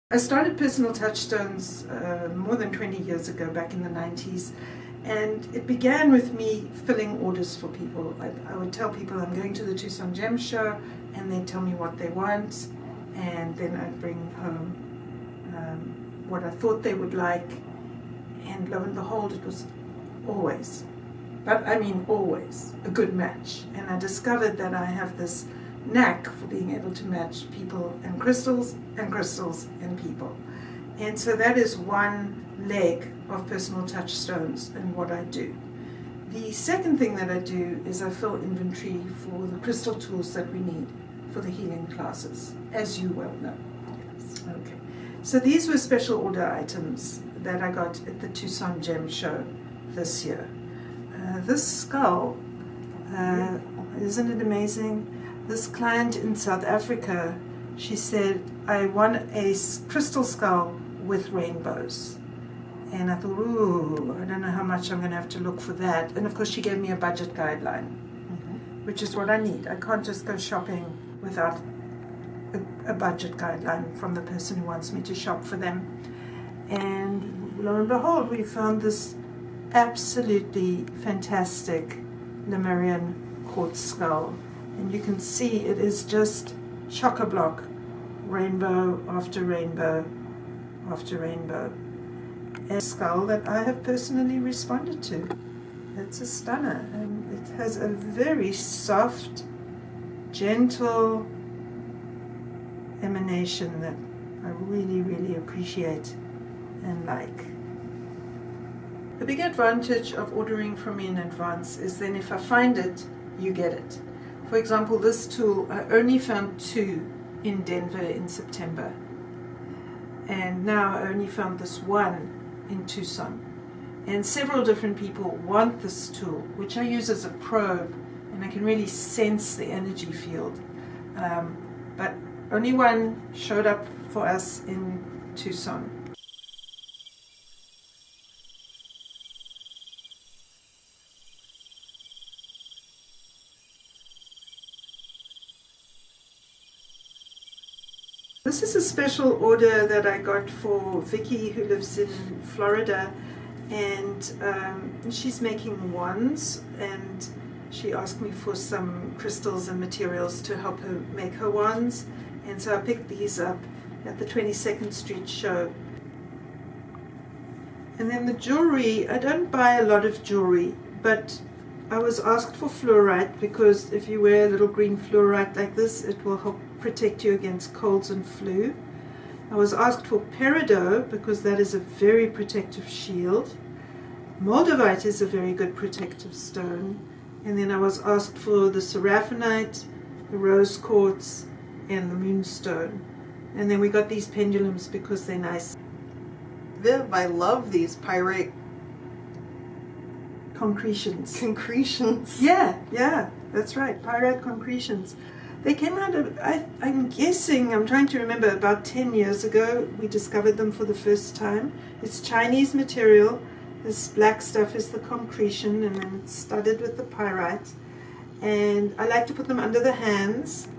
I started Personal Touchstones more than 20 years ago, back in the 90s, and it began with me filling orders for people. I would tell people I'm going to the Tucson Gem Show, and they'd tell me what they want, and then I'd bring home what I thought they would like, and lo and behold, it was always, but I mean always, a good match. And I discovered that I have this knack for being able to match people and crystals and people. And so that is one leg of Personal Touchstones and what I do. The second thing that I do is I fill inventory for the crystal tools that we need for the healing classes, as you well know. Yes. Okay. So these were special order items that I got at the Tucson Gem Show this year. This skull, isn't it amazing? This client in South Africa, she said, I want a crystal skull with rainbows. And I thought, ooh, I don't know how much I'm going to have to look for that. And of course she gave me a budget guideline, which is what I need. I can't just go shopping without a budget guideline from the person who wants me to shop for them. And lo and behold, we found this absolutely fantastic Lemurian quartz skull. And you can see it is just chock-a-block, rainbow after rainbow after rainbow. A skull that I have personally responded to. It's a stunner, and it has a very soft, gentle emanation that I really, really appreciate and like. The big advantage of ordering from me in advance is then if I find it, you get it. For example, this tool, I only found 2 in Denver in September. And now I only found this one in Tucson. And several different people want this tool, which I use as a probe, and I can really sense the energy field. But only one showed up for us in Tucson. This is a special order that I got for Vicky, who lives in Florida, and she's making wands, and she asked me for some crystals and materials to help her make her wands, and so I picked these up at the 22nd Street show. And then the jewelry, I don't buy a lot of jewelry, but I was asked for fluorite because if you wear a little green fluorite like this, it will help protect you against colds and flu. I was asked for peridot because that is a very protective shield. Moldavite is a very good protective stone. And then I was asked for the seraphinite, the rose quartz, and the moonstone. And then we got these pendulums because they're nice. Viv, I love these Pyrite Concretions. Concretions. Yeah, that's right, Pyrite Concretions. They came out of, I'm guessing, I'm trying to remember, about 10 years ago we discovered them for the first time. It's Chinese material. This black stuff is the concretion, and then it's studded with the pyrite. And I like to put them under the hands,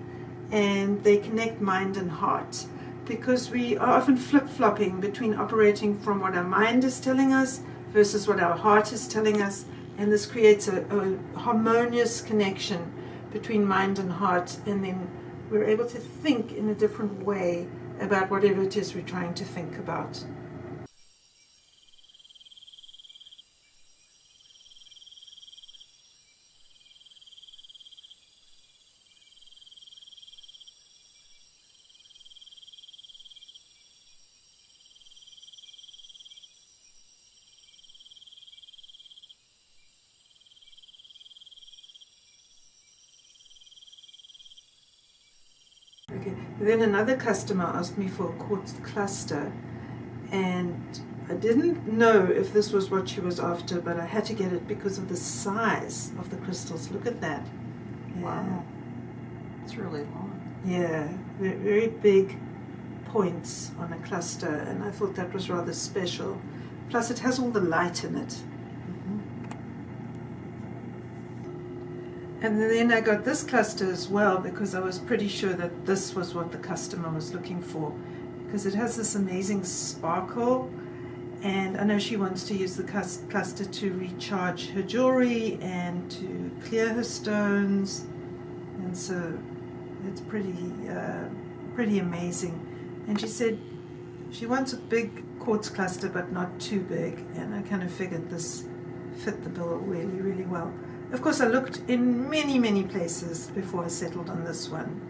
and they connect mind and heart, because we are often flip-flopping between operating from what our mind is telling us versus what our heart is telling us, and this creates a harmonious connection between mind and heart, and then we're able to think in a different way about whatever it is we're trying to think about. Okay. Then another customer asked me for a quartz cluster, and I didn't know if this was what she was after, but I had to get it because of the size of the crystals. Look at that. Yeah. Wow. It's really long. Yeah, very big points on a cluster, and I thought that was rather special. Plus it has all the light in it. And then I got this cluster as well because I was pretty sure that this was what the customer was looking for. because it has this amazing sparkle. And I know she wants to use the cluster to recharge her jewelry and to clear her stones, and so it's pretty amazing. And she said she wants a big quartz cluster but not too big, and I kind of figured this fit the bill really, really well. Of course, I looked in many places before I settled on this one.